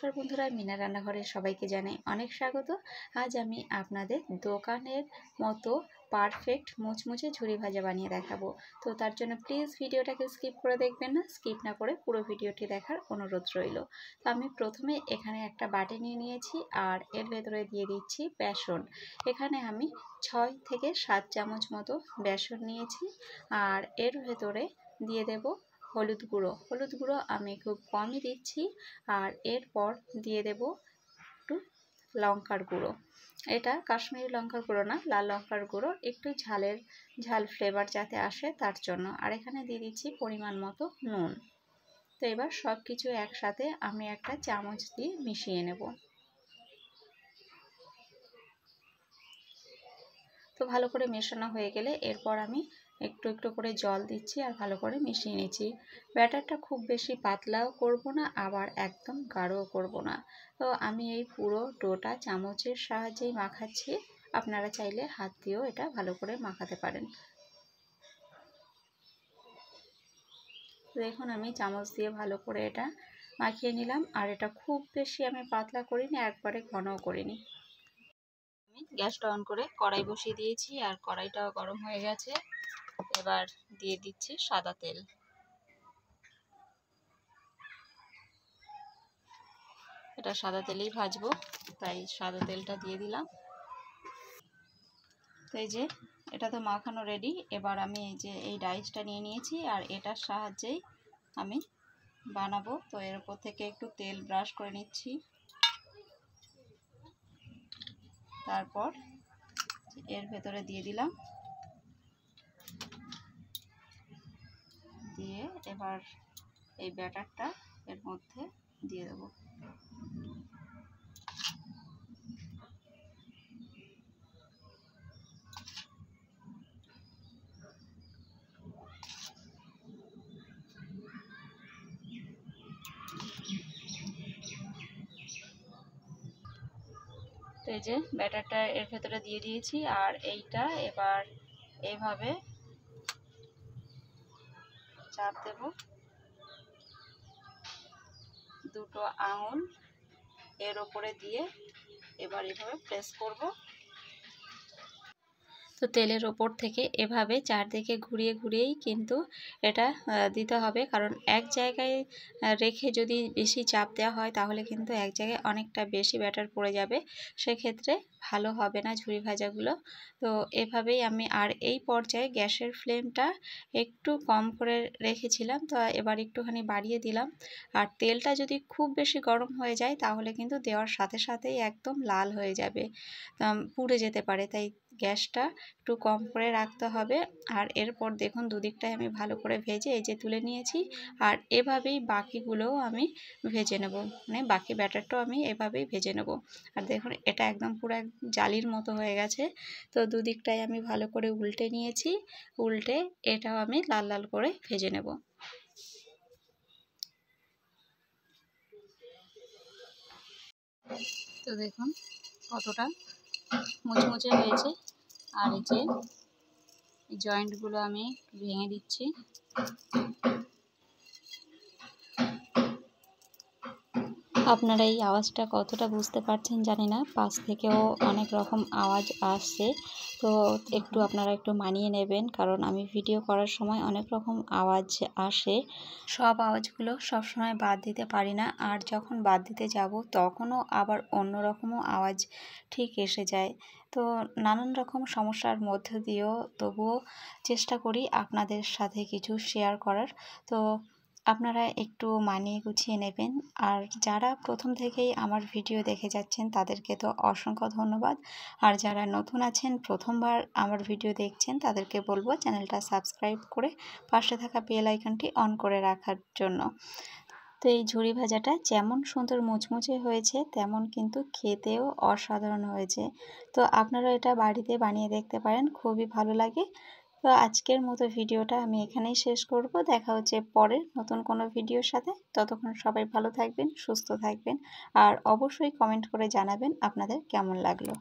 নমস্কার বন্ধুরা, মিনা রান্নাঘরে সবাইকে জানাই অনেক স্বাগত। আজ আমি আপনাদের দোকানের মতো পারফেক্ট মুচমুচে ঝুরি ভাজা বানিয়ে দেখাবো। তো তার জন্য প্লিজ ভিডিওটাকে স্কিপ করে দেখবেন না, স্কিপ না করে পুরো ভিডিওটি দেখার অনুরোধ রইল। তো আমি প্রথমে এখানে একটা বাটি নিয়ে নিয়েছি আর এর ভেতরে দিয়ে দিচ্ছি বেসন। এখানে আমি 6 থেকে 7 চামচ মতো বেসন নিয়েছি আর এর ভেতরে দিয়ে দেব হলুদ গুঁড়ো আমি খুব কমই দিচ্ছি। আর এরপর দিয়ে দেব একটু লঙ্কার গুঁড়ো, এটা কাশ্মীরি লঙ্কার গুঁড়ো না, লাল লঙ্কার গুঁড়ো, একটু ঝাল ফ্লেভার যাতে আসে তার জন্য। আর এখানে দিয়ে দিচ্ছি পরিমাণ মতো নুন। তো এবার সব কিছু একসাথে আমি একটা চামচ দিয়ে মিশিয়ে নেব। তো ভালো করে মেশানো হয়ে গেলে এরপর আমি একটু একটু করে জল দিচ্ছি আর ভালো করে মিশিয়ে নিচ্ছি। ব্যাটারটা খুব বেশি পাতলাও করব না, আবার একদম গাঢ়ও করব না। তো আমি এই পুরো ডোটা চামচের সাহায্যেই মাখাচ্ছি, আপনারা চাইলে হাত দিয়েও এটা ভালো করে মাখাতে পারেন। দেখুন আমি চামচ দিয়ে ভালো করে এটা মাখিয়ে নিলাম। আর এটা খুব বেশি আমি পাতলা করিনি, একবারে ঘনও করিনি। আমি গ্যাসটা অন করে কড়াই বসিয়ে দিয়েছি আর কড়াইটাও গরম হয়ে গেছে। এবার দিয়ে দিচ্ছি সাদা তেল। এটা সাদা তেলেই ভাজবো, তাই সাদা তেলটা দিয়ে দিলাম। তো এই যে এটা তো মাখানো রেডি। এবার আমি এই যে এই ডাইসটা নিয়ে নিয়েছি আর এটার সাহায্যেই আমি বানাবো। তো এর উপর থেকে একটু তেল ব্রাশ করে নিচ্ছি। তারপর এর ভেতরে দিয়ে দিলাম, দিয়ে এবার এই ব্যাটারটা এর মধ্যে দিয়ে দেবো। তো এই যে ব্যাটারটা এর ভেতরে দিয়ে দিয়েছি আর এইটা এবার এইভাবে চাপ দেব। দুটো আঙুল এর ওপরে দিয়ে এবার এভাবে প্রেস করব। তো তেলের ওপর থেকে এভাবে চারদিকে ঘুরিয়ে ঘুরিয়েই কিন্তু এটা দিতে হবে, কারণ এক জায়গায় রেখে যদি বেশি চাপ দেওয়া হয় তাহলে কিন্তু এক জায়গায় অনেকটা বেশি ব্যাটার পড়ে যাবে, সেক্ষেত্রে ভালো হবে না ঝুরি ভাজাগুলো। তো এভাবেই আমি, আর এই পর্যায়ে গ্যাসের ফ্লেমটা একটু কম করে রেখেছিলাম, তো এবার একটুখানি বাড়িয়ে দিলাম। আর তেলটা যদি খুব বেশি গরম হয়ে যায় তাহলে কিন্তু দেওয়ার সাথে সাথেই একদম লাল হয়ে যাবে, পুড়ে যেতে পারে, তাই গ্যাসটা একটু কম করে রাখতে হবে। আর এরপর দেখুন দুদিকটাই আমি ভালো করে ভেজে এই যে তুলে নিয়েছি। আর এভাবেই বাকিগুলোও আমি ভেজে নেব, মানে বাকি ব্যাটারটাও আমি এভাবেই ভেজে নেব। আর দেখুন এটা একদম পুরো জালির মতো হয়ে গেছে। তো দুদিকটাই আমি ভালো করে উল্টে নিয়েছি, উল্টে এটাও আমি লাল লাল করে ভেজে নেব। তো দেখুন কতটা মুচমুচে হয়েছে। আর এই যে জয়েন্টগুলো আমি ভেঙে দিচ্ছি। আপনারা এই আওয়াজটা কতটা বুঝতে পারছেন জানি না, পাশ থেকেও অনেক রকম আওয়াজ আসছে। তো আপনারা একটু মানিয়ে নেবেন, কারণ আমি ভিডিও করার সময় অনেক রকম আওয়াজ আসে। সব আওয়াজগুলো সবসময় বাদ দিতে পারি না, আর যখন বাদ দিতে যাব তখনও আবার অন্য রকমও আওয়াজ ঠিক এসে যায়। তো নানান রকম সমস্যার মধ্য দিয়েও তবুও চেষ্টা করি আপনাদের সাথে কিছু শেয়ার করার। তো আপনারা একটু মানিয়ে গুছিয়ে নেবেন। আর যারা প্রথম থেকেই আমার ভিডিও দেখে যাচ্ছেন তাদেরকে তো অসংখ্য ধন্যবাদ। আর যারা নতুন আছেন, প্রথমবার আমার ভিডিও দেখছেন, তাদেরকে বলবো চ্যানেলটা সাবস্ক্রাইব করে পাশে থাকা বেল আইকনটি অন করে রাখার জন্য। তো এই ঝুরি ভাজাটা যেমন সুন্দর মুচমুচে হয়েছে তেমন কিন্তু খেতেও অসাধারণ হয়েছে। তো আপনারা এটা বাড়িতে বানিয়ে দেখতে পারেন, খুবই ভালো লাগে। তো আজকের মতো ভিডিওটা আমি এখানেই শেষ করব। দেখা হচ্ছে পরের নতুন কোনো ভিডিওর সাথে। ততক্ষণ সবাই ভালো থাকবেন, সুস্থ থাকবেন, আর অবশ্যই কমেন্ট করে জানাবেন আপনাদের কেমন লাগলো।